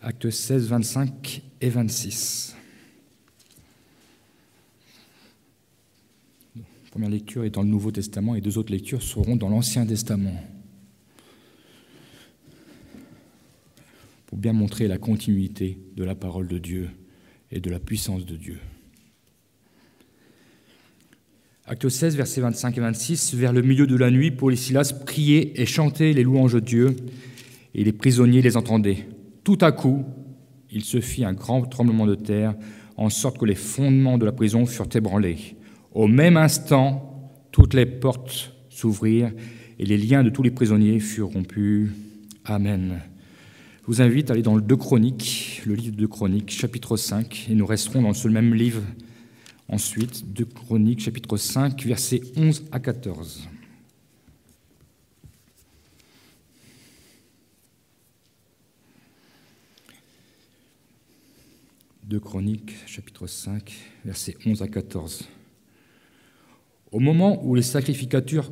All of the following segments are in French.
Actes 16, 25 et 26. La première lecture est dans le Nouveau Testament et deux autres lectures seront dans l'Ancien Testament. Pour bien montrer la continuité de la parole de Dieu et de la puissance de Dieu. Acte 16, versets 25 et 26. Vers le milieu de la nuit, Paul et Silas priaient et chantaient les louanges de Dieu, et les prisonniers les entendaient. Tout à coup, il se fit un grand tremblement de terre, en sorte que les fondements de la prison furent ébranlés. Au même instant, toutes les portes s'ouvrirent, et les liens de tous les prisonniers furent rompus. Amen. Je vous invite à aller dans le 2 Chroniques, le livre de 2 Chroniques, chapitre 5, et nous resterons dans ce même livre ensuite, 2 Chroniques, chapitre 5, versets 11 à 14. 2 Chroniques, chapitre 5, versets 11 à 14. Au moment où les sacrificateurs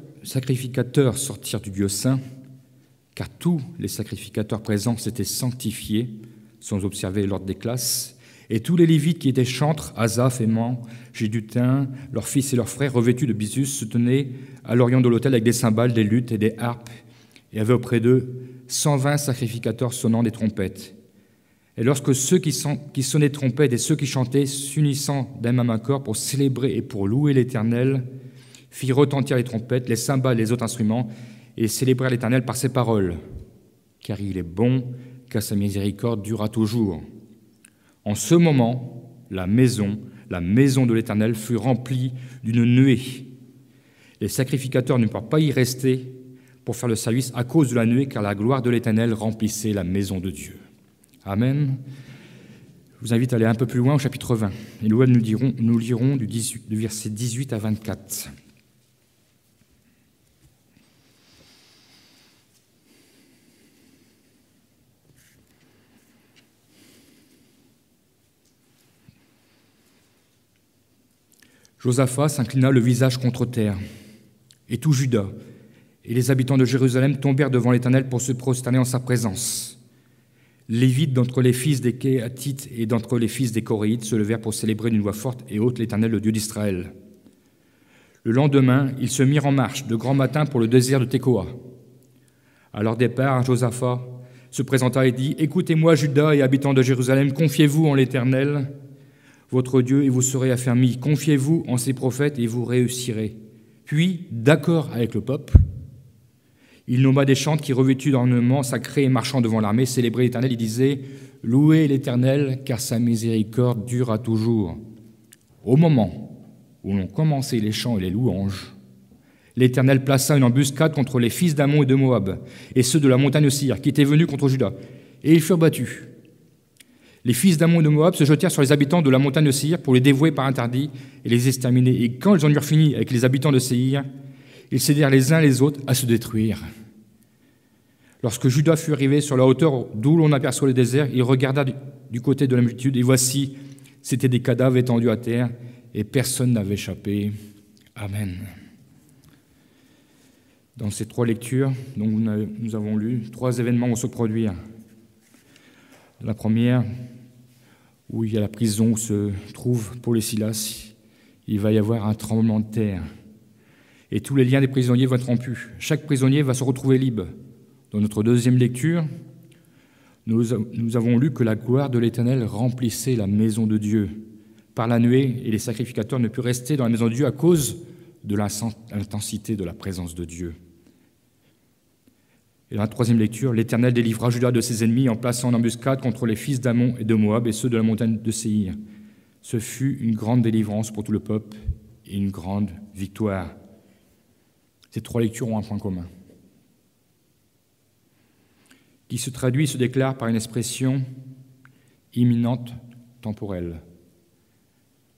sortirent du lieu saint, car tous les sacrificateurs présents s'étaient sanctifiés, sans observer l'ordre des classes, et tous les Lévites qui étaient chantres, Asaph, Héman, Jéduthun, leurs fils et leurs frères, revêtus de bisus, se tenaient à l'orient de l'autel avec des cymbales, des luttes et des harpes, et avaient auprès d'eux 120 sacrificateurs sonnant des trompettes. Et lorsque ceux qui sonnaient trompettes et ceux qui chantaient, s'unissant d'un même accord pour célébrer et pour louer l'Éternel, firent retentir les trompettes, les cymbales et les autres instruments, et célébrèrent l'Éternel par ces paroles. Car il est bon, car sa miséricorde durera toujours. En ce moment, la maison de l'Éternel fut remplie d'une nuée. Les sacrificateurs ne purent pas y rester pour faire le service à cause de la nuée, car la gloire de l'Éternel remplissait la maison de Dieu. Amen. Je vous invite à aller un peu plus loin au chapitre 20. Et nous lirons du verset 18 à 24. Josaphat s'inclina le visage contre terre, et tout Juda et les habitants de Jérusalem tombèrent devant l'Éternel pour se prosterner en sa présence. Lévites d'entre les fils des Kéhathites et d'entre les fils des Coréites se levèrent pour célébrer d'une voix forte et haute l'Éternel, le Dieu d'Israël. Le lendemain, ils se mirent en marche de grand matin pour le désert de Tekoa. À leur départ, Josaphat se présenta et dit « Écoutez-moi, Juda et habitants de Jérusalem, confiez-vous en l'Éternel, votre Dieu, et vous serez affermis. Confiez-vous en ses prophètes, et vous réussirez. » Puis, d'accord avec le peuple, il nomma des chantres qui, revêtus d'ornements sacrés et marchant devant l'armée, célébraient l'Éternel. Il disait « Louez l'Éternel, car sa miséricorde dure à toujours. » Au moment où l'on commençait les chants et les louanges, l'Éternel plaça une embuscade contre les fils d'Ammon et de Moab, et ceux de la montagne Seir, qui étaient venus contre Juda, et ils furent battus. Les fils d'Ammon et de Moab se jetèrent sur les habitants de la montagne de Séir pour les dévouer par interdit et les exterminer. Et quand ils en eurent fini avec les habitants de Séir, ils s'aidèrent les uns les autres à se détruire. Lorsque Juda fut arrivé sur la hauteur d'où l'on aperçoit le désert, il regarda du côté de la multitude, et voici, c'étaient des cadavres étendus à terre, et personne n'avait échappé. Amen. Dans ces trois lectures dont nous avons lu, trois événements vont se produire. La première, où il y a la prison où se trouvent Paul et Silas, il va y avoir un tremblement de terre. Et tous les liens des prisonniers vont être rompus. Chaque prisonnier va se retrouver libre. Dans notre deuxième lecture, nous avons lu que la gloire de l'Éternel remplissait la maison de Dieu. Par la nuée, et les sacrificateurs ne purent rester dans la maison de Dieu à cause de l'intensité de la présence de Dieu. Et dans la troisième lecture, l'Éternel délivra Juda de ses ennemis en plaçant en embuscade contre les fils d'Ammon et de Moab et ceux de la montagne de Séir. Ce fut une grande délivrance pour tout le peuple et une grande victoire. Ces trois lectures ont un point commun, qui se traduit et se déclare par une expression imminente, temporelle.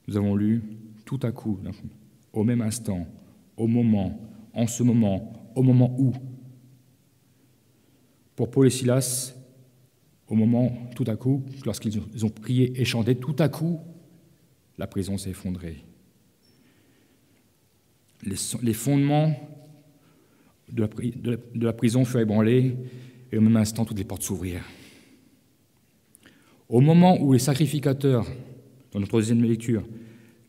Nous avons lu tout à coup, au même instant, au moment, en ce moment, au moment où. Pour Paul et Silas, au moment, tout à coup, lorsqu'ils ont prié et chanté, tout à coup, la prison s'est effondrée. Les fondements de la prison furent ébranlés, et au même instant, toutes les portes s'ouvrirent. Au moment où les sacrificateurs, dans notre deuxième lecture,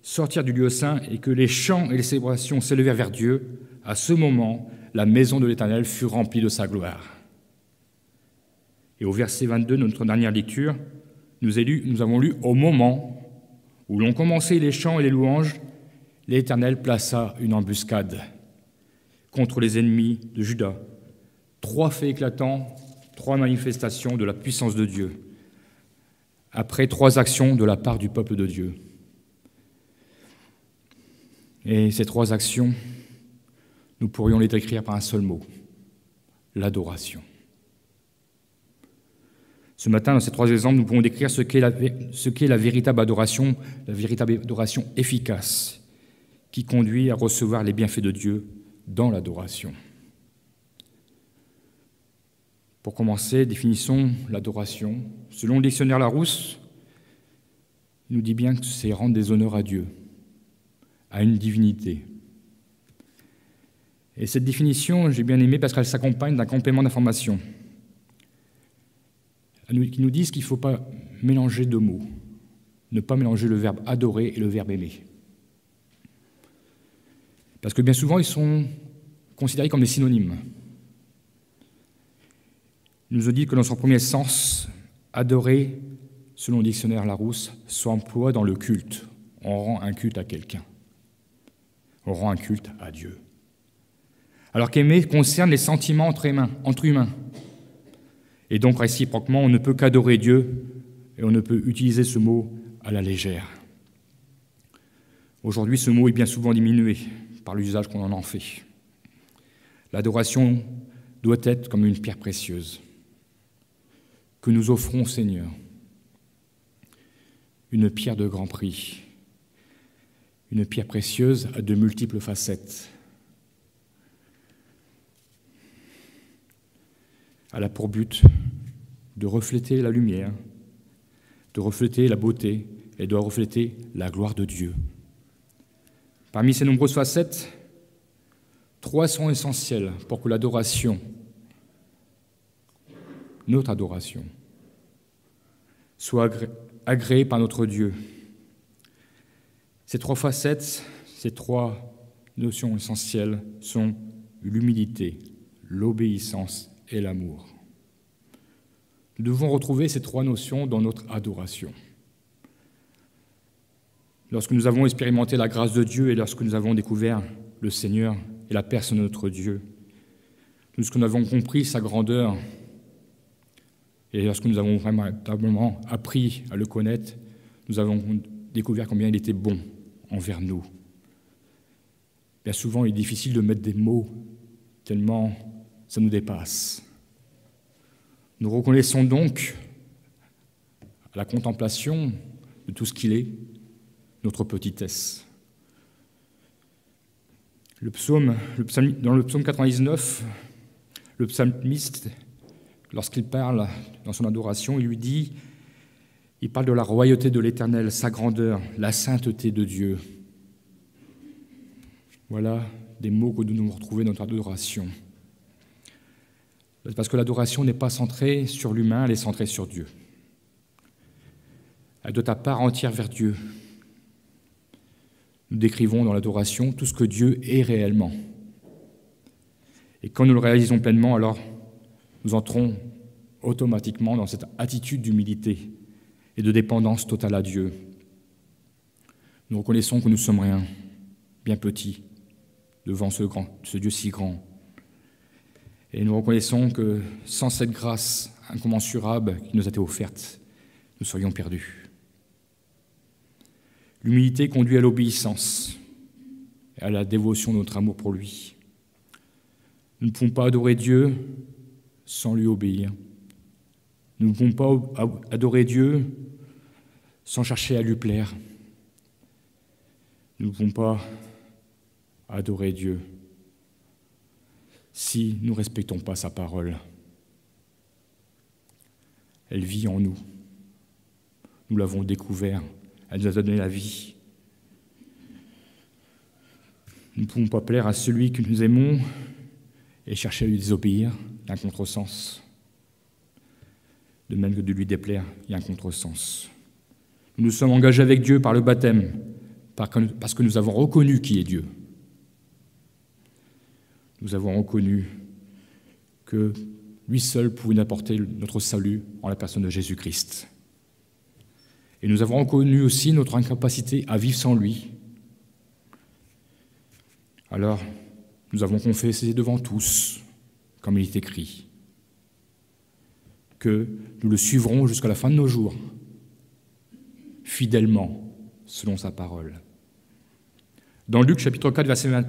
sortirent du lieu saint et que les chants et les célébrations s'élevèrent vers Dieu, à ce moment, la maison de l'Éternel fut remplie de sa gloire. Et au verset 22 de notre dernière lecture, nous avons lu « Au moment où l'on commençait les chants et les louanges, l'Éternel plaça une embuscade contre les ennemis de Juda. 3 faits éclatants, 3 manifestations de la puissance de Dieu, après 3 actions de la part du peuple de Dieu. Et ces 3 actions, nous pourrions les décrire par un seul mot, l'adoration. Ce matin, dans ces 3 exemples, nous pouvons décrire ce qu'est la véritable adoration efficace, qui conduit à recevoir les bienfaits de Dieu dans l'adoration. Pour commencer, définissons l'adoration. Selon le dictionnaire Larousse, il nous dit bien que c'est rendre des honneurs à Dieu, à une divinité. Et cette définition, j'ai bien aimé parce qu'elle s'accompagne d'un complément d'information qui nous disent qu'il ne faut pas mélanger 2 mots, ne pas mélanger le verbe adorer et le verbe aimer. Parce que bien souvent, ils sont considérés comme des synonymes. Il nous a dit que dans son premier sens, adorer, selon le dictionnaire Larousse, s'emploie dans le culte. On rend un culte à quelqu'un. On rend un culte à Dieu. Alors qu'aimer concerne les sentiments entre humains. Et donc, réciproquement, on ne peut qu'adorer Dieu et on ne peut utiliser ce mot à la légère. Aujourd'hui, ce mot est bien souvent diminué par l'usage qu'on en fait. L'adoration doit être comme une pierre précieuse que nous offrons au Seigneur, une pierre de grand prix, une pierre précieuse à de multiples facettes. Elle a pour but de refléter la lumière, de refléter la beauté et de refléter la gloire de Dieu. Parmi ces nombreuses facettes, 3 sont essentielles pour que l'adoration, notre adoration, soit agréée par notre Dieu. Ces 3 facettes, ces 3 notions essentielles sont l'humilité, l'obéissance et l'amour. Nous devons retrouver ces 3 notions dans notre adoration. Lorsque nous avons expérimenté la grâce de Dieu et lorsque nous avons découvert le Seigneur et la personne de notre Dieu, lorsque nous avons compris sa grandeur et lorsque nous avons véritablement appris à le connaître, nous avons découvert combien il était bon envers nous. Bien souvent, il est difficile de mettre des mots tellement ça nous dépasse. Nous reconnaissons donc à la contemplation de tout ce qu'il est, notre petitesse. Dans le psaume 99, le psalmiste, lorsqu'il parle dans son adoration, il parle de la royauté de l'Éternel, sa grandeur, la sainteté de Dieu. Voilà des mots que nous devons retrouver dans notre adoration. Parce que l'adoration n'est pas centrée sur l'humain, elle est centrée sur Dieu. Elle doit à part entière vers Dieu. Nous décrivons dans l'adoration tout ce que Dieu est réellement. Et quand nous le réalisons pleinement, alors nous entrons automatiquement dans cette attitude d'humilité et de dépendance totale à Dieu. Nous reconnaissons que nous sommes rien, bien petits, devant ce Dieu si grand. Et nous reconnaissons que sans cette grâce incommensurable qui nous a été offerte, nous serions perdus. L'humilité conduit à l'obéissance et à la dévotion de notre amour pour lui. Nous ne pouvons pas adorer Dieu sans lui obéir. Nous ne pouvons pas adorer Dieu sans chercher à lui plaire. Nous ne pouvons pas adorer Dieu si nous ne respectons pas sa parole. Elle vit en nous. Nous l'avons découvert. Elle nous a donné la vie. Nous ne pouvons pas plaire à celui que nous aimons et chercher à lui désobéir d'un contresens. de même que de lui déplaire, il y a un contresens. Nous nous sommes engagés avec Dieu par le baptême, parce que nous avons reconnu qui est Dieu. Nous avons reconnu que lui seul pouvait nous apporter notre salut en la personne de Jésus-Christ. Et nous avons reconnu aussi notre incapacité à vivre sans lui. Alors, nous avons confessé devant tous, comme il est écrit, que nous le suivrons jusqu'à la fin de nos jours, fidèlement, selon sa parole. Dans Luc chapitre 4,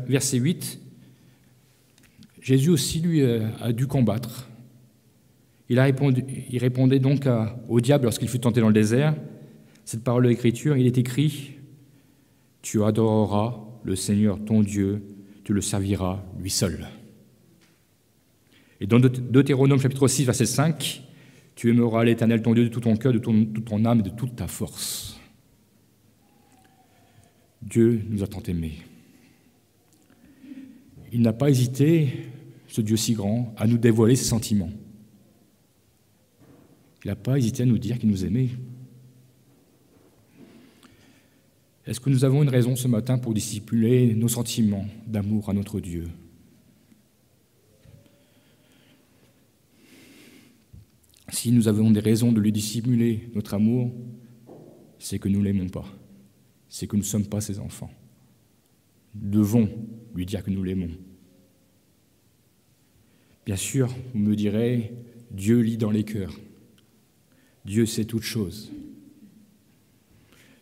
verset 8, Jésus aussi, lui, a dû combattre. Il répondait donc au diable lorsqu'il fut tenté dans le désert. Cette parole de l'Écriture, il est écrit « Tu adoreras le Seigneur ton Dieu, tu le serviras lui seul. » Et dans Deutéronome chapitre 6, verset 5, « Tu aimeras l'Éternel ton Dieu de tout ton cœur, de toute ton âme et de toute ta force. » Dieu nous a tant aimés. Il n'a pas hésité, ce Dieu si grand, à nous dévoiler ses sentiments. Il n'a pas hésité à nous dire qu'il nous aimait. Est-ce que nous avons une raison ce matin pour dissimuler nos sentiments d'amour à notre Dieu? Si nous avons des raisons de lui dissimuler notre amour, c'est que nous ne l'aimons pas. C'est que nous ne sommes pas ses enfants. Nous devons lui dire que nous l'aimons. Bien sûr, vous me direz, Dieu lit dans les cœurs. Dieu sait toutes choses.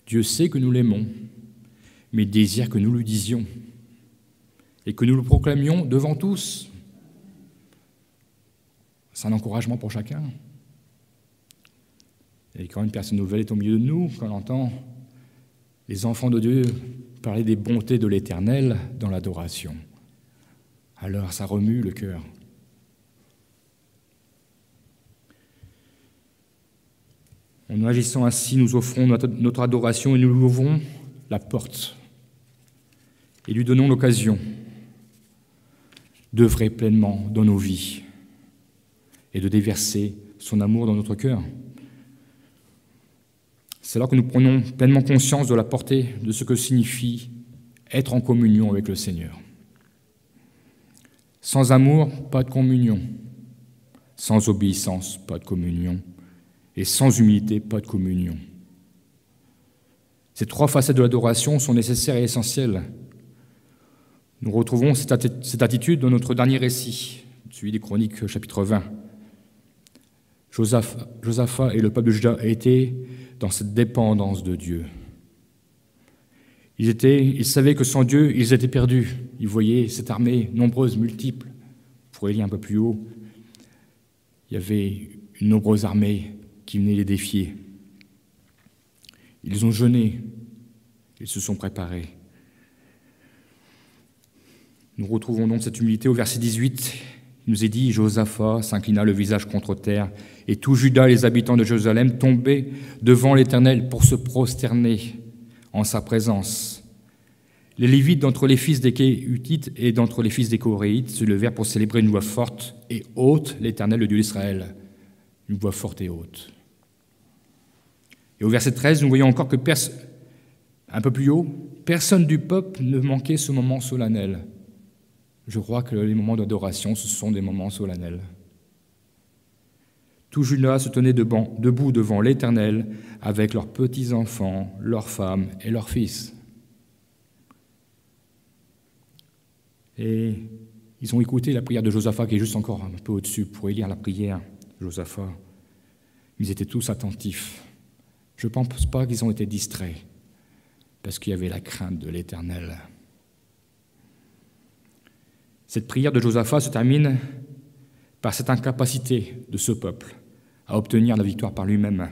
Dieu sait que nous l'aimons, mais il désire que nous lui disions et que nous le proclamions devant tous. C'est un encouragement pour chacun. Et quand une personne nouvelle est au milieu de nous, quand on entend les enfants de Dieu parler des bontés de l'Éternel dans l'adoration, alors ça remue le cœur. En agissant ainsi, nous offrons notre adoration et nous lui ouvrons la porte et lui donnons l'occasion d'œuvrer pleinement dans nos vies et de déverser son amour dans notre cœur. C'est alors que nous prenons pleinement conscience de la portée de ce que signifie être en communion avec le Seigneur. Sans amour, pas de communion. Sans obéissance, pas de communion. Et sans humilité, pas de communion. Ces trois facettes de l'adoration sont nécessaires et essentielles. Nous retrouvons cette attitude dans notre dernier récit, celui des Chroniques, chapitre 20. Josaphat et le peuple de Juda étaient dans cette dépendance de Dieu. Ils savaient que sans Dieu, ils étaient perdus. Ils voyaient cette armée nombreuse, multiple. Vous pourrez lire un peu plus haut. Il y avait une nombreuse armée qui venaient les défier. Ils ont jeûné, ils se sont préparés. Nous retrouvons donc cette humilité au verset 18. Il nous est dit, Josaphat s'inclina le visage contre terre, et tout Juda et les habitants de Jérusalem tombaient devant l'Éternel pour se prosterner en sa présence. Les Lévites d'entre les fils des Kéhutites et d'entre les fils des Coréites se levèrent pour célébrer une voix forte et haute l'Éternel, le Dieu d'Israël. Une voix forte et haute. Et au verset 13, nous voyons encore que, un peu plus haut, personne du peuple ne manquait ce moment solennel. Je crois que les moments d'adoration, ce sont des moments solennels. Tout Juda se tenait debout devant l'Éternel avec leurs petits-enfants, leurs femmes et leurs fils. Et ils ont écouté la prière de Josaphat, qui est juste encore un peu au-dessus. Vous pourrez lire la prière de Josaphat. Ils étaient tous attentifs. Je ne pense pas qu'ils ont été distraits, parce qu'il y avait la crainte de l'Éternel. Cette prière de Josaphat se termine par cette incapacité de ce peuple à obtenir la victoire par lui-même.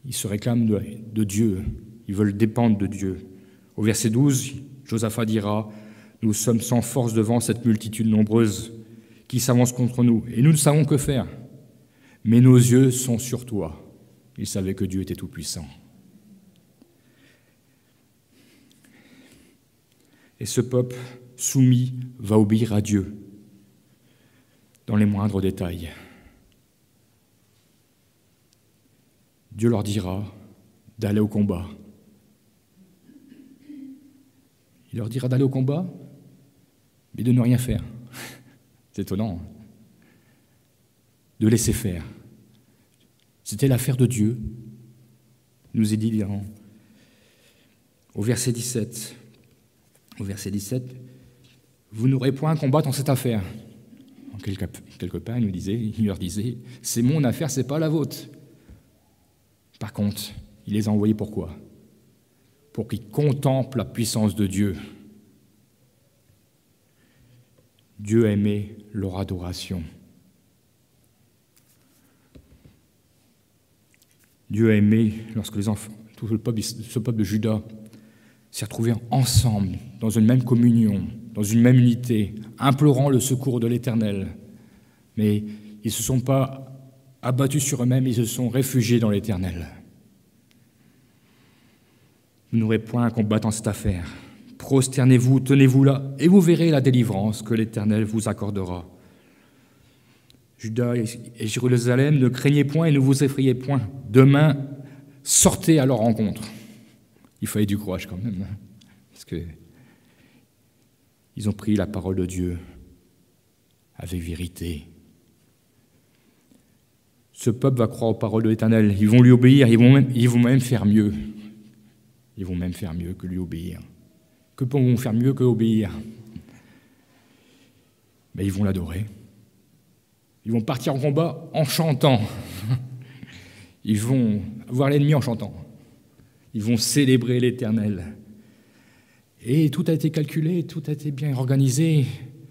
Ils se réclament de Dieu, ils veulent dépendre de Dieu. Au verset 12, Josaphat dira « Nous sommes sans force devant cette multitude nombreuse qui s'avance contre nous, et nous ne savons que faire. Mais nos yeux sont sur toi. » Il savait que Dieu était tout-puissant. Et ce peuple soumis va obéir à Dieu dans les moindres détails. Dieu leur dira d'aller au combat. Il leur dira d'aller au combat, mais de ne rien faire. C'est étonnant. De laisser faire. C'était l'affaire de Dieu. Il nous est dit au verset 17. Au verset 17, vous n'aurez point à combattre en cette affaire. Quelque part, il leur disait, c'est mon affaire, c'est pas la vôtre. Par contre, il les a envoyés pourquoi? Pour qu'ils contemplent la puissance de Dieu. Dieu a aimé leur adoration. Dieu a aimé lorsque les enfants, tout ce peuple de Juda s'est retrouvé ensemble, dans une même communion, dans une même unité, implorant le secours de l'Éternel. Mais ils ne se sont pas abattus sur eux-mêmes, ils se sont réfugiés dans l'Éternel. Vous n'aurez point à combattre en cette affaire. Prosternez-vous, tenez-vous là, et vous verrez la délivrance que l'Éternel vous accordera. Juda et Jérusalem, ne craignez point et ne vous effrayez point. Demain, sortez à leur rencontre. Il fallait du courage quand même, parce que ils ont pris la parole de Dieu avec vérité. Ce peuple va croire aux paroles de l'Éternel. Ils vont lui obéir, ils vont même faire mieux. Ils vont même faire mieux que lui obéir. Que pourront faire mieux que obéir? Mais ils vont l'adorer. Ils vont partir en combat en chantant. Ils vont voir l'ennemi en chantant. Ils vont célébrer l'Éternel. Et tout a été calculé, tout a été bien organisé.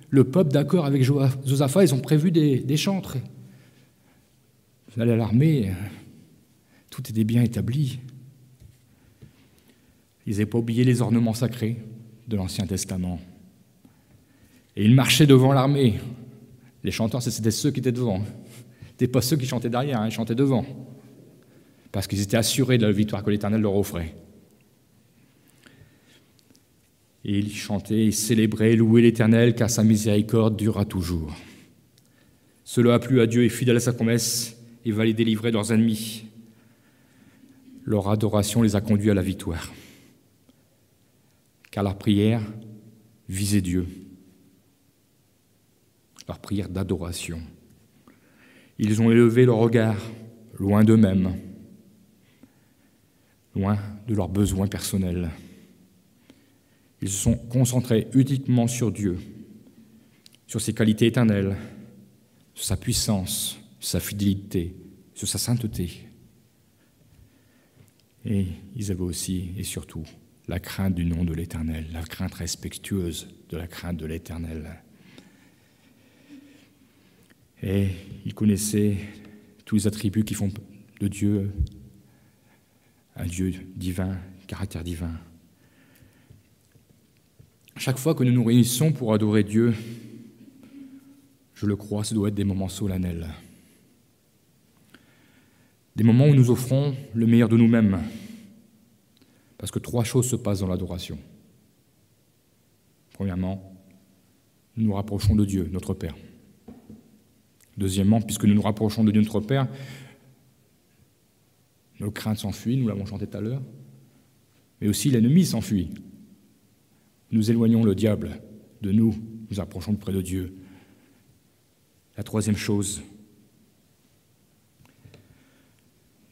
Le peuple, d'accord avec Josaphat, ils ont prévu des chantres. Vous allez à l'armée, tout était bien établi. Ils n'avaient pas oublié les ornements sacrés de l'Ancien Testament. Et ils marchaient devant l'armée. Les chanteurs, c'était ceux qui étaient devant. Ce n'étaient pas ceux qui chantaient derrière, ils chantaient devant. Parce qu'ils étaient assurés de la victoire que l'Éternel leur offrait. Et ils chantaient, ils célébraient, louaient l'Éternel, car sa miséricorde durera toujours. Cela a plu à Dieu et fidèle à sa promesse, il va les délivrer de leurs ennemis. Leur adoration les a conduits à la victoire. Car leur prière visait Dieu. Leur prière d'adoration. Ils ont élevé leur regard loin d'eux-mêmes, loin de leurs besoins personnels. Ils se sont concentrés uniquement sur Dieu, sur ses qualités éternelles, sur sa puissance, sur sa fidélité, sur sa sainteté. Et ils avaient aussi et surtout la crainte du nom de l'Éternel, la crainte respectueuse de la crainte de l'Éternel. Et ils connaissaient tous les attributs qui font de Dieu un Dieu divin, caractère divin. Chaque fois que nous nous réunissons pour adorer Dieu, je le crois, ce doit être des moments solennels. Des moments où nous offrons le meilleur de nous-mêmes. Parce que 3 choses se passent dans l'adoration. Premièrement, nous nous rapprochons de Dieu, notre Père. Deuxièmement, puisque nous nous rapprochons de Dieu, notre Père, nos craintes s'enfuient, nous l'avons chanté tout à l'heure, mais aussi l'ennemi s'enfuit. Nous éloignons le diable de nous, nous approchons près de Dieu. La troisième chose,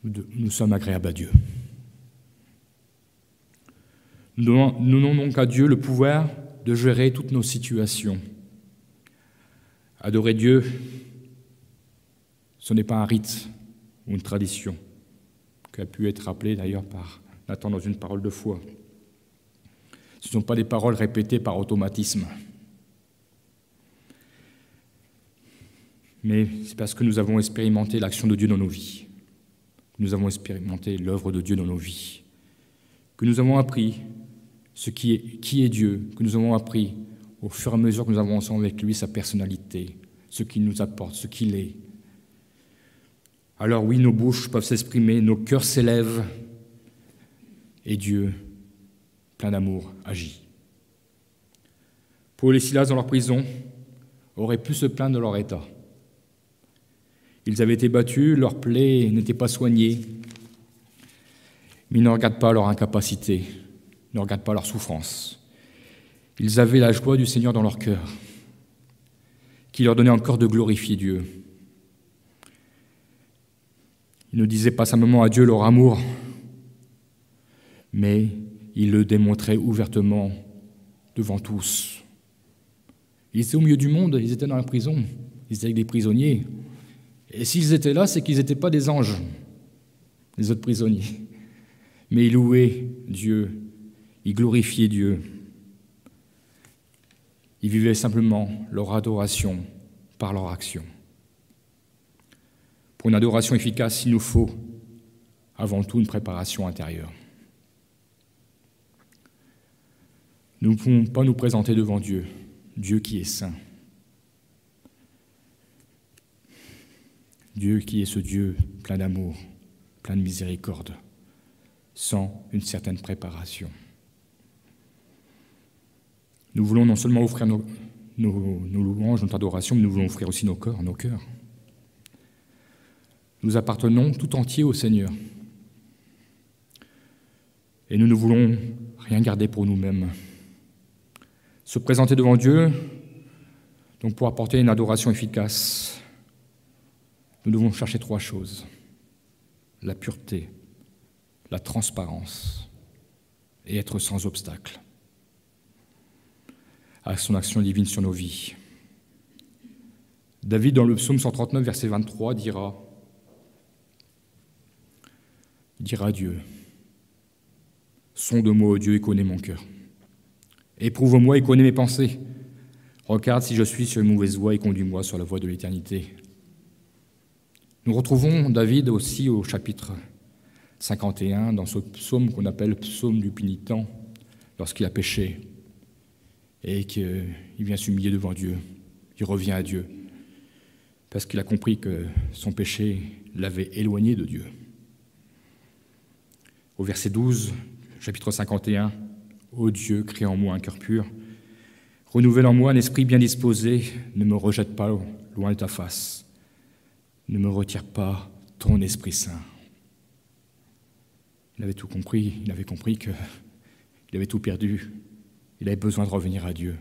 nous sommes agréables à Dieu. Nous donnons donc à Dieu le pouvoir de gérer toutes nos situations. Adorer Dieu, ce n'est pas un rite ou une tradition, qui a pu être rappelé d'ailleurs par Nathan dans une parole de foi. Ce ne sont pas des paroles répétées par automatisme. Mais c'est parce que nous avons expérimenté l'action de Dieu dans nos vies, que nous avons expérimenté l'œuvre de Dieu dans nos vies, que nous avons appris qui est Dieu, que nous avons appris au fur et à mesure que nous avançons avec lui sa personnalité, ce qu'il nous apporte, ce qu'il est. Alors oui, nos bouches peuvent s'exprimer, nos cœurs s'élèvent, et Dieu, plein d'amour, agit. Paul et Silas, dans leur prison, auraient pu se plaindre de leur état. Ils avaient été battus, leurs plaies n'étaient pas soignées, Mais ils ne regardent pas leur incapacité, ne regardent pas leur souffrance. Ils avaient la joie du Seigneur dans leur cœur, qui leur donnait encore de glorifier Dieu. Ils ne disaient pas simplement à Dieu leur amour, mais ils le démontraient ouvertement devant tous. Ils étaient au milieu du monde, ils étaient dans la prison, ils étaient avec des prisonniers. Et s'ils étaient là, c'est qu'ils n'étaient pas des anges, les autres prisonniers. Mais ils louaient Dieu, ils glorifiaient Dieu. Ils vivaient simplement leur adoration par leur action. Pour une adoration efficace, il nous faut avant tout une préparation intérieure. Nous ne pouvons pas nous présenter devant Dieu, Dieu qui est saint. Dieu qui est ce Dieu plein d'amour, plein de miséricorde, sans une certaine préparation. Nous voulons non seulement offrir nos louanges, notre adoration, mais nous voulons offrir aussi nos cœurs. Nous appartenons tout entier au Seigneur. Et nous ne voulons rien garder pour nous-mêmes. Se présenter devant Dieu, donc pour apporter une adoration efficace, nous devons chercher 3 choses. La pureté, la transparence et être sans obstacle à son action divine sur nos vies. David, dans le psaume 139, verset 23, dira à Dieu, « Sonde-moi, ô Dieu, et connais mon cœur. Éprouve-moi et connais mes pensées. Regarde si je suis sur une mauvaise voie et conduis-moi sur la voie de l'éternité. » Nous retrouvons David aussi au chapitre 51, dans ce psaume qu'on appelle psaume du pénitent, lorsqu'il a péché et qu'il vient s'humilier devant Dieu. Il revient à Dieu parce qu'il a compris que son péché l'avait éloigné de Dieu. Au verset 12, chapitre 51, « Ô Dieu, crée en moi un cœur pur, renouvelle en moi un esprit bien disposé, ne me rejette pas loin de ta face, ne me retire pas ton Esprit Saint. » Il avait tout compris, il avait compris qu'il avait tout perdu, il avait besoin de revenir à Dieu.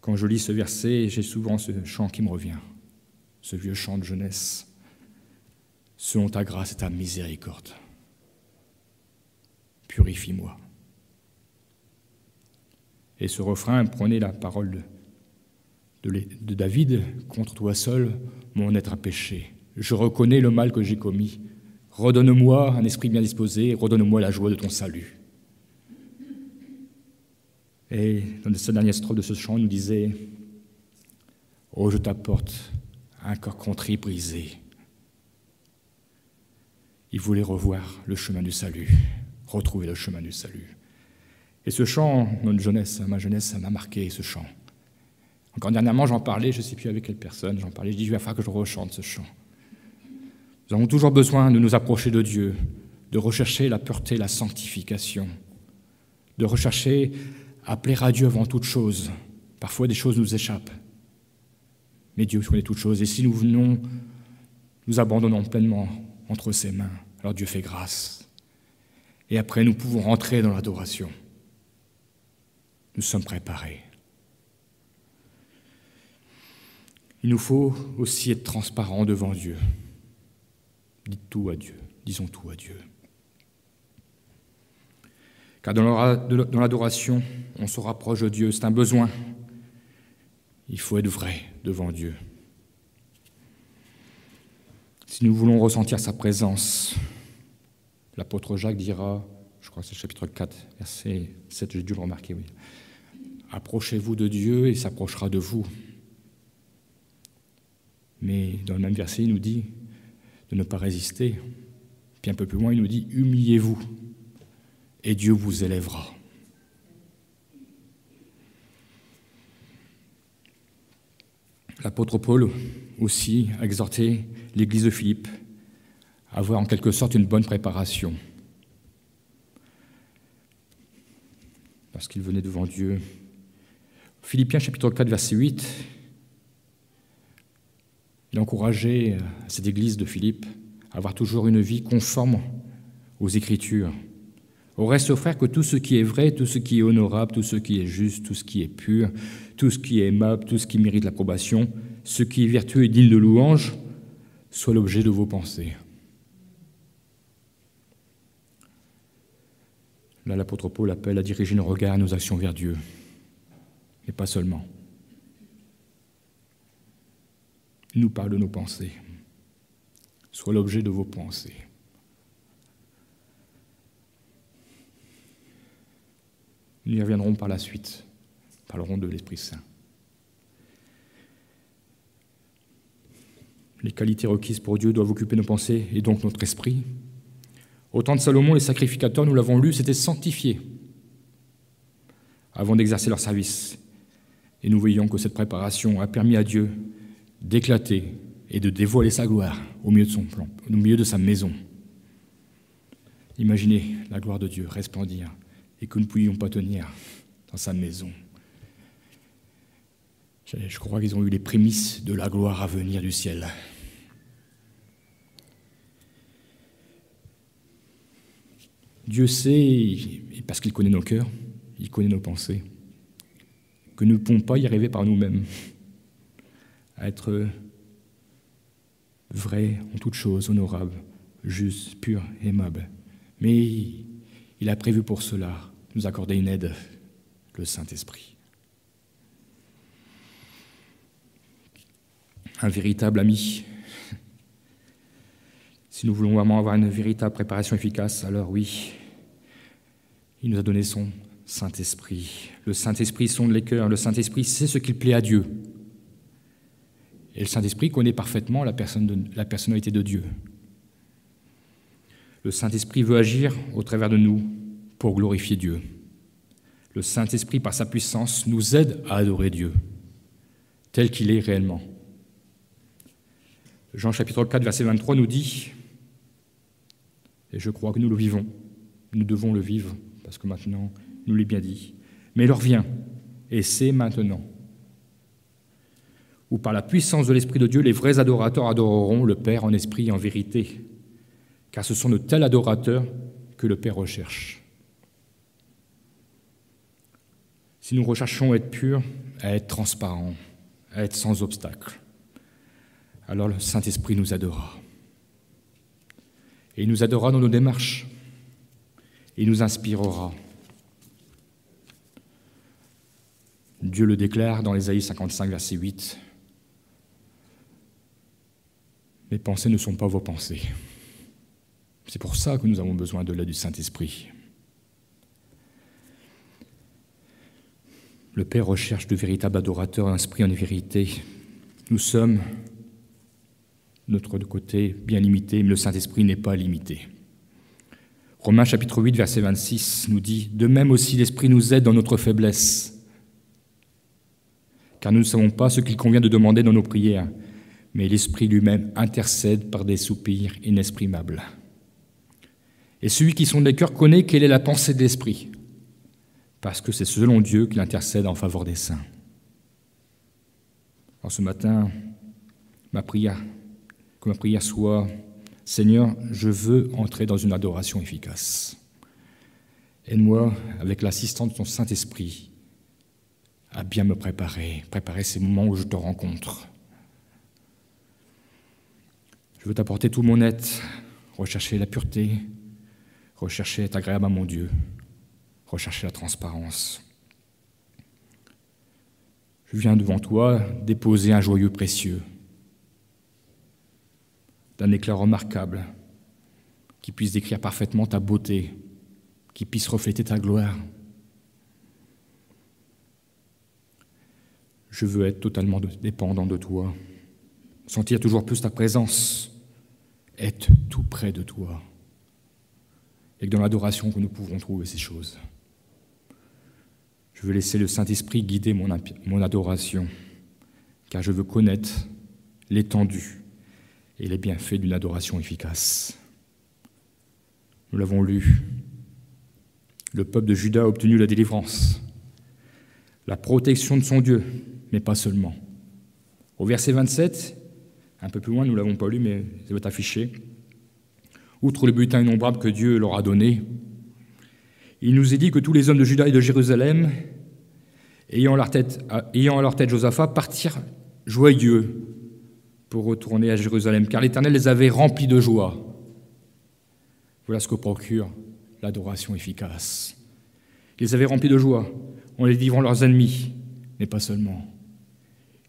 Quand je lis ce verset, j'ai souvent ce chant qui me revient, ce vieux chant de jeunesse. « Selon ta grâce et ta miséricorde, purifie-moi. » Et ce refrain prenait la parole de David, « Contre toi seul, mon être a péché. Je reconnais le mal que j'ai commis. Redonne-moi un esprit bien disposé, redonne-moi la joie de ton salut. » Et dans cette dernière strophe de ce chant, il nous disait « Oh, je t'apporte un cœur contrit, brisé. » Il voulait revoir le chemin du salut, retrouver le chemin du salut. Et ce chant, ma jeunesse, ça m'a marqué, ce chant. Encore dernièrement, j'en parlais, je ne sais plus avec quelle personne, j'en parlais, je dis, il va falloir que je rechante ce chant. Nous avons toujours besoin de nous approcher de Dieu, de rechercher la pureté, la sanctification, de rechercher à plaire à Dieu avant toute chose. Parfois, des choses nous échappent, mais Dieu connaît toutes choses. Et si nous venons, nous abandonnons pleinement entre ses mains, alors Dieu fait grâce. Et après, nous pouvons rentrer dans l'adoration. Nous sommes préparés. Il nous faut aussi être transparents devant Dieu. Dites tout à Dieu, disons tout à Dieu. Car dans l'adoration, on se rapproche de Dieu, c'est un besoin. Il faut être vrai devant Dieu. Si nous voulons ressentir sa présence, l'apôtre Jacques dira, je crois que c'est le chapitre 4, verset 7, j'ai dû le remarquer, oui. Approchez-vous de Dieu et il s'approchera de vous. Mais dans le même verset, il nous dit de ne pas résister. Puis un peu plus loin, il nous dit humiliez-vous et Dieu vous élèvera. L'apôtre Paul aussi a exhorté l'église de Philippe à avoir en quelque sorte une bonne préparation. Parce qu'il venait devant Dieu. Philippiens chapitre 4, verset 8, il a encouragé cette église de Philippe à avoir toujours une vie conforme aux Écritures. Au reste, frère, que tout ce qui est vrai, tout ce qui est honorable, tout ce qui est juste, tout ce qui est pur, tout ce qui est aimable, tout ce qui mérite l'approbation, ce qui est vertueux et digne de louange, soit l'objet de vos pensées. Là, l'apôtre Paul appelle à diriger nos regards et nos actions vers Dieu, mais pas seulement. Il nous parle de nos pensées. Soit l'objet de vos pensées. Nous y reviendrons par la suite. Nous parlerons de l'Esprit Saint. Les qualités requises pour Dieu doivent occuper nos pensées et donc notre esprit. Au temps de Salomon, les sacrificateurs, nous l'avons lu, s'étaient sanctifiés avant d'exercer leur service. Et nous voyons que cette préparation a permis à Dieu d'éclater et de dévoiler sa gloire au milieu de son plan, au milieu de sa maison. Imaginez la gloire de Dieu resplendir et que nous ne pouvions pas tenir dans sa maison. Je crois qu'ils ont eu les prémices de la gloire à venir du ciel. Dieu sait, et parce qu'il connaît nos cœurs, il connaît nos pensées, que nous ne pouvons pas y arriver par nous-mêmes, à être vrais en toutes choses, honorables, justes, purs, aimables. Mais il a prévu pour cela nous accorder une aide, le Saint-Esprit. Un véritable ami. Si nous voulons vraiment avoir une véritable préparation efficace, alors oui, il nous a donné son Saint-Esprit. Le Saint-Esprit sonde les cœurs, le Saint-Esprit sait ce qu'il plaît à Dieu. Et le Saint-Esprit connaît parfaitement la personnalité de Dieu. Le Saint-Esprit veut agir au travers de nous pour glorifier Dieu. Le Saint-Esprit, par sa puissance, nous aide à adorer Dieu, tel qu'il est réellement. Jean chapitre 4, verset 23 nous dit, et je crois que nous le vivons, nous devons le vivre, parce que maintenant, il nous l'est bien dit, mais l'heure vient, et c'est maintenant, où par la puissance de l'Esprit de Dieu, les vrais adorateurs adoreront le Père en esprit et en vérité, car ce sont de tels adorateurs que le Père recherche. Si nous recherchons à être purs, à être transparents, à être sans obstacle, alors le Saint-Esprit nous aidera. Et il nous aidera dans nos démarches. Il nous inspirera. Dieu le déclare dans Ésaïe 55, verset 8. « Mes pensées ne sont pas vos pensées. » C'est pour ça que nous avons besoin de l'aide du Saint-Esprit. Le Père recherche de véritables adorateurs inspirés en vérité. Nous sommes, de notre côté, bien limités, mais le Saint-Esprit n'est pas limité. Romains chapitre 8, verset 26 nous dit « De même aussi l'Esprit nous aide dans notre faiblesse, car nous ne savons pas ce qu'il convient de demander dans nos prières, mais l'Esprit lui-même intercède par des soupirs inexprimables. Et celui qui sonde les cœurs connaît quelle est la pensée de l'Esprit, parce que c'est selon Dieu qu'il intercède en faveur des saints. » Alors ce matin, que ma prière soit « Seigneur, je veux entrer dans une adoration efficace. Aide-moi, avec l'assistance de ton Saint-Esprit, à bien me préparer ces moments où je te rencontre. Je veux t'apporter tout mon être, rechercher la pureté, rechercher être agréable à mon Dieu, rechercher la transparence. Je viens devant toi déposer un joyau précieux, d'un éclat remarquable, qui puisse décrire parfaitement ta beauté, qui puisse refléter ta gloire. Je veux être totalement dépendant de toi, sentir toujours plus ta présence, être tout près de toi, et que dans l'adoration que nous pouvons trouver ces choses. Je veux laisser le Saint-Esprit guider mon adoration, car je veux connaître l'étendue et les bienfaits d'une adoration efficace. Nous l'avons lu, le peuple de Juda a obtenu la délivrance, la protection de son Dieu, mais pas seulement. Au verset 27, un peu plus loin, nous ne l'avons pas lu, mais ça va être affiché, outre le butin innombrable que Dieu leur a donné, il nous est dit que tous les hommes de Juda et de Jérusalem, ayant à leur tête Josaphat, partirent joyeux pour retourner à Jérusalem, car l'Éternel les avait remplis de joie. Voilà ce que procure l'adoration efficace. Ils les avaient remplis de joie en les livrant leurs ennemis, mais pas seulement.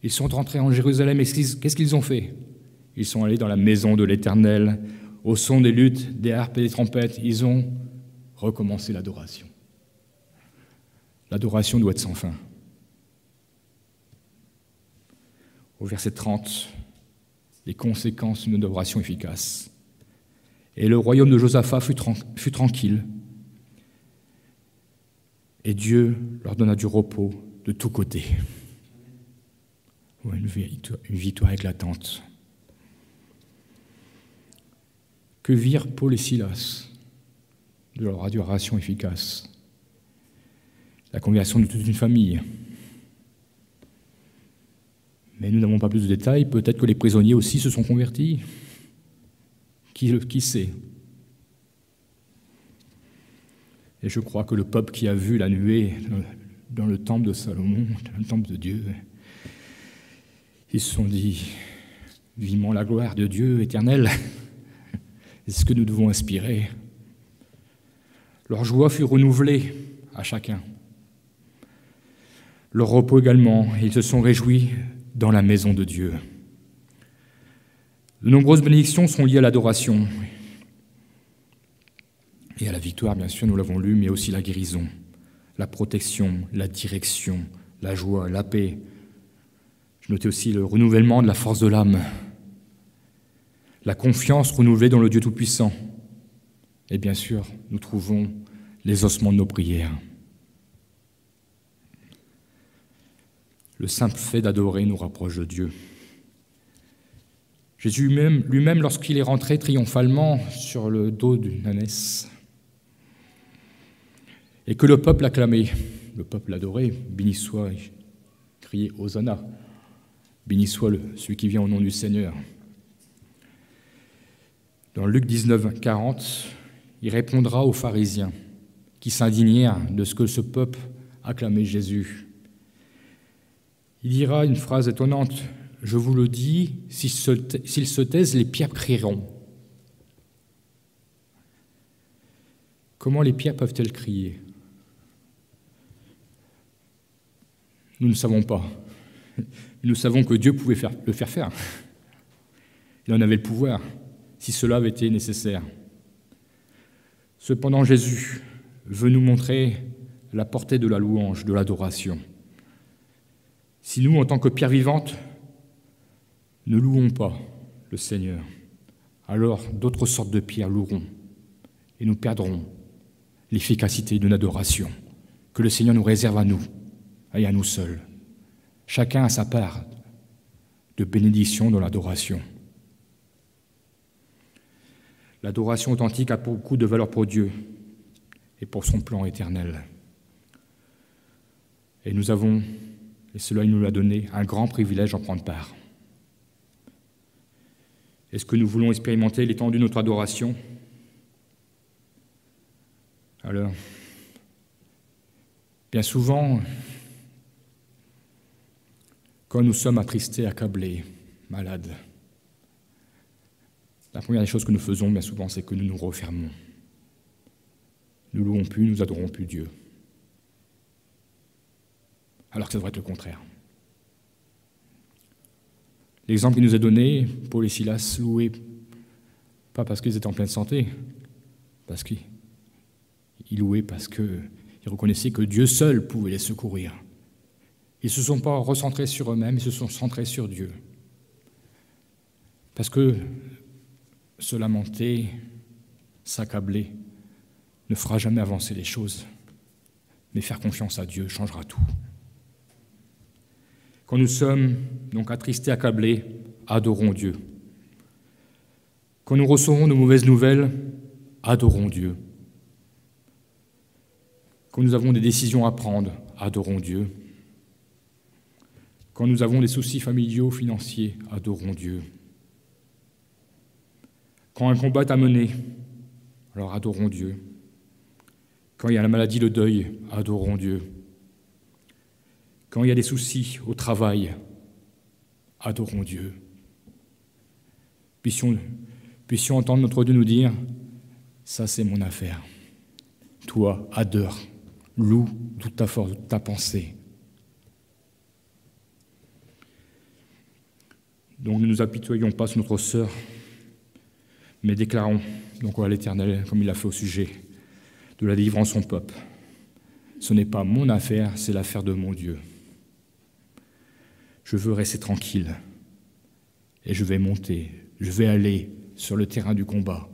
Ils sont rentrés en Jérusalem et qu'est-ce qu'ils ont fait? Ils sont allés dans la maison de l'Éternel, au son des luttes, des harpes et des trompettes. Ils ont recommencé l'adoration. L'adoration doit être sans fin. Au verset 30, les conséquences d'une adoration efficace. Et le royaume de Josaphat fut tranquille, et Dieu leur donna du repos de tous côtés. Ouais, une victoire éclatante. Que virent Paul et Silas de leur adoration efficace? La conversion de toute une famille. Mais nous n'avons pas plus de détails. Peut-être que les prisonniers aussi se sont convertis. Qui sait? Et je crois que le peuple qui a vu la nuée dans le temple de Salomon, dans le temple de Dieu, ils se sont dit, vivement la gloire de Dieu éternel. C'est ce que nous devons inspirer. Leur joie fut renouvelée à chacun. Leur repos également, et ils se sont réjouis dans la maison de Dieu. De nombreuses bénédictions sont liées à l'adoration et à la victoire, bien sûr, nous l'avons lu, mais aussi la guérison, la protection, la direction, la joie, la paix. Je notais aussi le renouvellement de la force de l'âme, la confiance renouvelée dans le Dieu Tout-Puissant. Et bien sûr, nous trouvons les ossements de nos prières. Le simple fait d'adorer nous rapproche de Dieu. Jésus lui-même, lorsqu'il est rentré triomphalement sur le dos d'une ânesse, et que le peuple acclamait, le peuple adorait, béni soit, criait Hosanna, béni soit celui qui vient au nom du Seigneur. Dans Luc 19, 40, il répondra aux pharisiens qui s'indignèrent de ce que ce peuple acclamait Jésus. Il dira une phrase étonnante, « Je vous le dis, s'ils se taisent, les pierres crieront. » Comment les pierres peuvent-elles crier? Nous ne savons pas. Nous savons que Dieu pouvait le faire faire. Il en avait le pouvoir, si cela avait été nécessaire. Cependant, Jésus veut nous montrer la portée de la louange, de l'adoration. Si nous, en tant que pierres vivantes, ne louons pas le Seigneur, alors d'autres sortes de pierres loueront et nous perdrons l'efficacité d'une adoration que le Seigneur nous réserve à nous et à nous seuls. Chacun a sa part de bénédiction dans l'adoration. L'adoration authentique a beaucoup de valeur pour Dieu et pour son plan éternel. Et nous avons, et cela il nous l'a donné, un grand privilège d'en prendre part. Est-ce que nous voulons expérimenter l'étendue de notre adoration? Alors, bien souvent, quand nous sommes attristés, accablés, malades, la première des choses que nous faisons, bien souvent, c'est que nous nous refermons. Nous louons plus, nous adorons plus Dieu. Alors que ça devrait être le contraire. L'exemple qui nous est donné, Paul et Silas louaient, pas parce qu'ils étaient en pleine santé, parce qu'ils louaient parce qu'ils reconnaissaient que Dieu seul pouvait les secourir. Ils ne se sont pas recentrés sur eux-mêmes, ils se sont centrés sur Dieu. Parce que se lamenter, s'accabler, ne fera jamais avancer les choses. Mais faire confiance à Dieu changera tout. Quand nous sommes donc attristés, accablés, adorons Dieu. Quand nous recevons de mauvaises nouvelles, adorons Dieu. Quand nous avons des décisions à prendre, adorons Dieu. Quand nous avons des soucis familiaux, financiers, adorons Dieu. Quand un combat est à mener, Alors adorons Dieu. Quand il y a la maladie, le deuil, adorons Dieu. Quand il y a des soucis au travail, adorons Dieu. Puissions entendre notre Dieu nous dire, ça c'est mon affaire. Toi, adore, loue toute ta force, toute ta pensée. Donc ne nous apitoyons pas sur notre sœur, mais déclarons donc à l'Éternel, comme il l'a fait au sujet de la délivrance de son peuple. Ce n'est pas mon affaire, c'est l'affaire de mon Dieu. Je veux rester tranquille et je vais monter, je vais aller sur le terrain du combat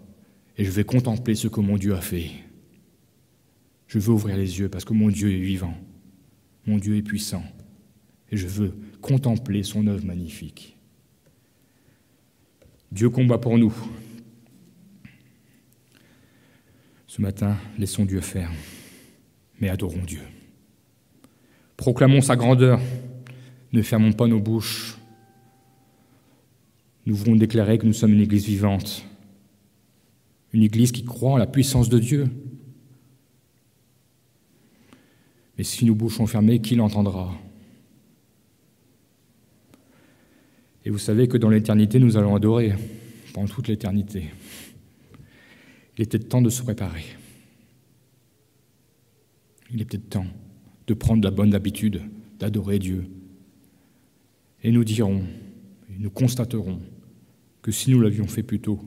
et je vais contempler ce que mon Dieu a fait. Je veux ouvrir les yeux parce que mon Dieu est vivant, mon Dieu est puissant et je veux contempler son œuvre magnifique. Dieu combat pour nous. Ce matin, laissons Dieu faire, mais adorons Dieu. Proclamons sa grandeur, ne fermons pas nos bouches. Nous voulons déclarer que nous sommes une église vivante, une église qui croit en la puissance de Dieu. Mais si nos bouches sont fermées, qui l'entendra? Et vous savez que dans l'éternité, nous allons adorer, pendant toute l'éternité. Il est peut-être temps de se préparer. Il est peut-être temps de prendre la bonne habitude d'adorer Dieu. Et nous dirons, nous constaterons que si nous l'avions fait plus tôt,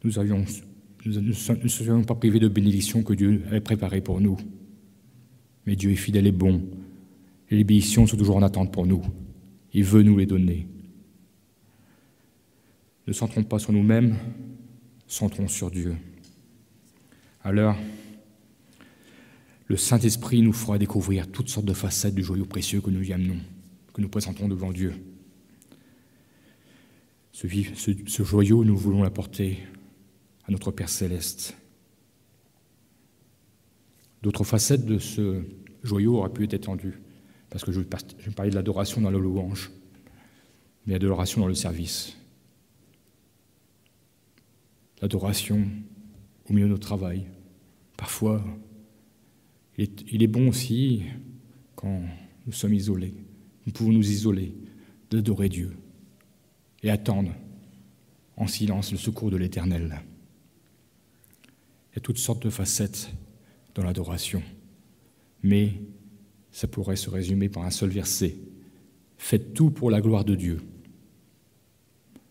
nous ne serions pas privés de bénédictions que Dieu avait préparées pour nous. Mais Dieu est fidèle et bon, et les bénédictions sont toujours en attente pour nous. Il veut nous les donner. Ne centrons pas sur nous-mêmes, centrons sur Dieu. Alors, le Saint-Esprit nous fera découvrir toutes sortes de facettes du joyau précieux que nous y amenons, que nous présentons devant Dieu. Ce joyau, nous voulons l'apporter à notre Père Céleste. D'autres facettes de ce joyau auraient pu être étendues, parce que je vais parler de l'adoration dans la louange, mais l'adoration dans le service. L'adoration au milieu de notre travail. Parfois, il est bon aussi, quand nous sommes isolés, nous pouvons nous isoler, d'adorer Dieu et attendre en silence le secours de l'Éternel. Il y a toutes sortes de facettes dans l'adoration, mais ça pourrait se résumer par un seul verset. Faites tout pour la gloire de Dieu.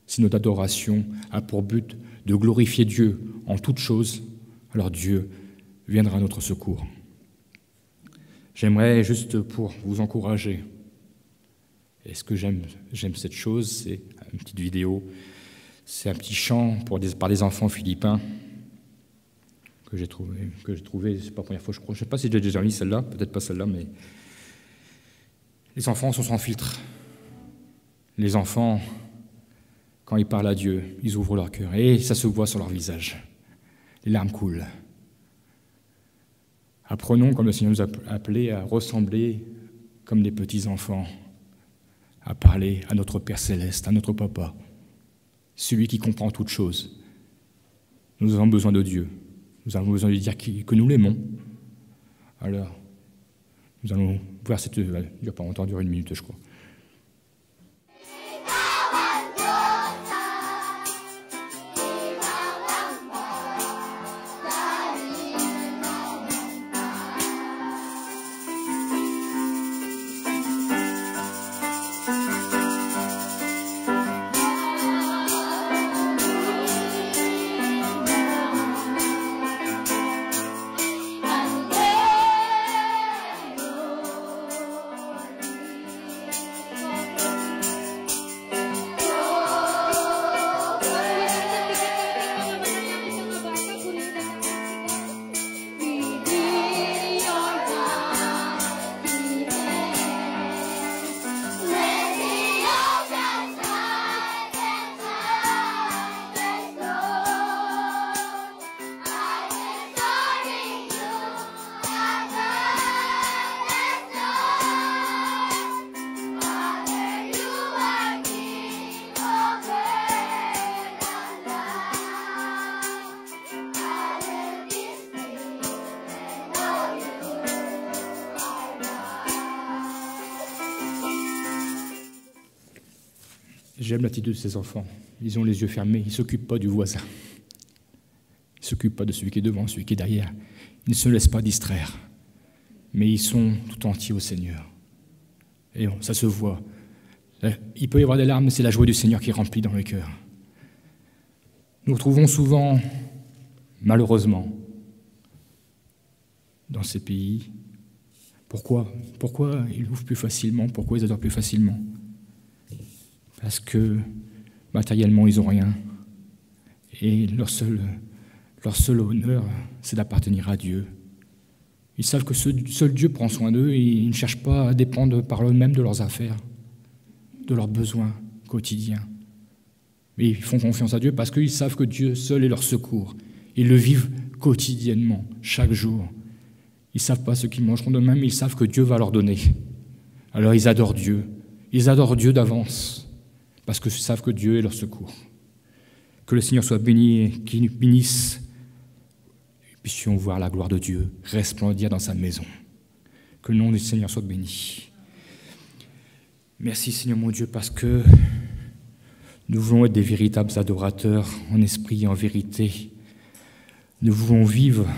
Si notre adoration a pour but de glorifier Dieu en toutes choses, alors Dieu viendra à notre secours. J'aimerais, juste pour vous encourager, et ce que j'aime cette chose, c'est une petite vidéo, c'est un petit chant par des enfants philippins que j'ai trouvé, c'est pas la première fois, je crois. Je ne sais pas si j'ai déjà mis celle-là, peut-être pas celle-là, mais les enfants sont sans filtre. Les enfants, quand ils parlent à Dieu, ils ouvrent leur cœur et ça se voit sur leur visage. Les larmes coulent. Apprenons, comme le Seigneur nous a appelés, à ressembler comme des petits enfants, à parler à notre Père Céleste, à notre Papa, celui qui comprend toutes choses. Nous avons besoin de Dieu. Nous avons besoin de lui dire que nous l'aimons. Alors, nous allons voir cette... Elle ne dure pas longtemps, elle dure 1 minute, je crois. J'aime l'attitude de ces enfants. Ils ont les yeux fermés, ils ne s'occupent pas du voisin. Ils ne s'occupent pas de celui qui est devant, celui qui est derrière. Ils ne se laissent pas distraire. Mais ils sont tout entiers au Seigneur. Et ça se voit. Il peut y avoir des larmes, mais c'est la joie du Seigneur qui remplit dans le cœur. Nous retrouvons souvent, malheureusement, dans ces pays, pourquoi ils ouvrent plus facilement, pourquoi ils adorent plus facilement? Parce que matériellement, ils n'ont rien. Et leur seul honneur, c'est d'appartenir à Dieu. Ils savent que seul Dieu prend soin d'eux et ils ne cherchent pas à dépendre par eux-mêmes de leurs affaires, de leurs besoins quotidiens. Mais ils font confiance à Dieu parce qu'ils savent que Dieu seul est leur secours. Ils le vivent quotidiennement, chaque jour. Ils ne savent pas ce qu'ils mangeront demain, mais ils savent que Dieu va leur donner. Alors ils adorent Dieu. Ils adorent Dieu d'avance parce qu'ils savent que Dieu est leur secours. Que le Seigneur soit béni et qu'il nous bénisse. Puissions voir la gloire de Dieu resplendir dans sa maison. Que le nom du Seigneur soit béni. Merci Seigneur mon Dieu parce que nous voulons être des véritables adorateurs en esprit et en vérité. Nous voulons vivre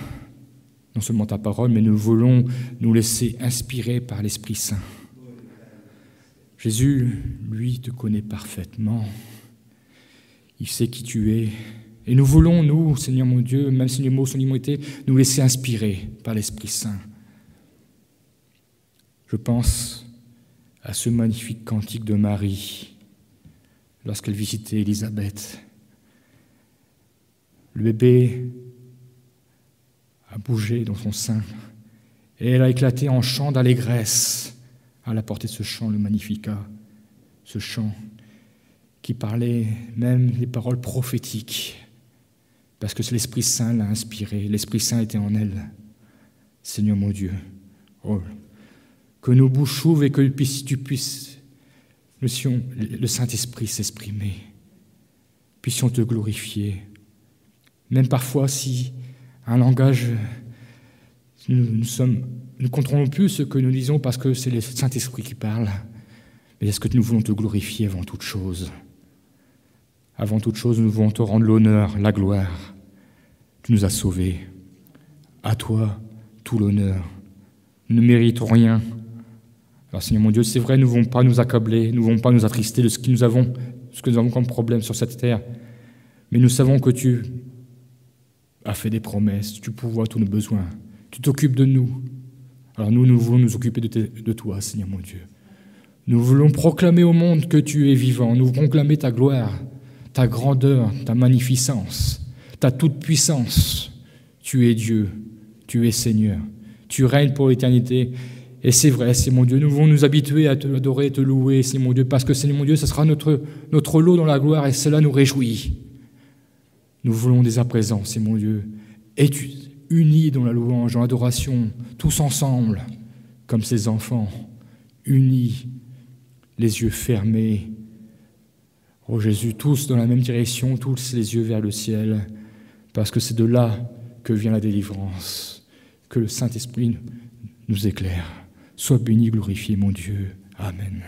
non seulement ta parole, mais nous voulons nous laisser inspirer par l'Esprit Saint. Jésus, lui, te connaît parfaitement. Il sait qui tu es. Et nous voulons, nous, Seigneur mon Dieu, même si les mots sont limités, nous laisser inspirer par l'Esprit Saint. Je pense à ce magnifique cantique de Marie, lorsqu'elle visitait Élisabeth. Le bébé a bougé dans son sein, et elle a éclaté en chant d'allégresse à la portée de ce chant, le Magnificat, ce chant qui parlait même des paroles prophétiques, parce que l'Esprit Saint l'a inspiré, l'Esprit Saint était en elle. Seigneur mon Dieu, que nos bouches s'ouvrent et que tu puisses, le Saint-Esprit s'exprimer, puissions te glorifier. Même parfois, si un langage, nous ne contrôlons plus ce que nous disons parce que c'est le Saint-Esprit qui parle, mais est-ce que nous voulons te glorifier avant toute chose? Avant toute chose, nous voulons te rendre l'honneur, la gloire. Tu nous as sauvés. À toi, tout l'honneur. Nous ne méritons rien. Alors Seigneur mon Dieu, c'est vrai, nous ne voulons pas nous accabler, nous ne voulons pas nous attrister de ce que nous avons comme problème sur cette terre. Mais nous savons que tu as fait des promesses, tu pourvois tous nos besoins, tu t'occupes de nous. Alors nous voulons nous occuper de toi, Seigneur mon Dieu. Nous voulons proclamer au monde que tu es vivant, nous voulons proclamer ta gloire, ta grandeur, ta magnificence, ta toute-puissance. Tu es Dieu, tu es Seigneur, tu règnes pour l'éternité. Et c'est vrai, c'est mon Dieu, nous voulons nous habituer à te adorer, te louer, c'est mon Dieu, parce que c'est mon Dieu, ce sera notre lot dans la gloire et cela nous réjouit. Nous voulons dès à présent, c'est mon Dieu, être unis dans la louange, dans l'adoration, tous ensemble, comme ces enfants, unis, les yeux fermés. Oh Jésus, tous dans la même direction, tous les yeux vers le ciel, parce que c'est de là que vient la délivrance, que le Saint-Esprit nous éclaire. Sois béni, glorifié, mon Dieu. Amen.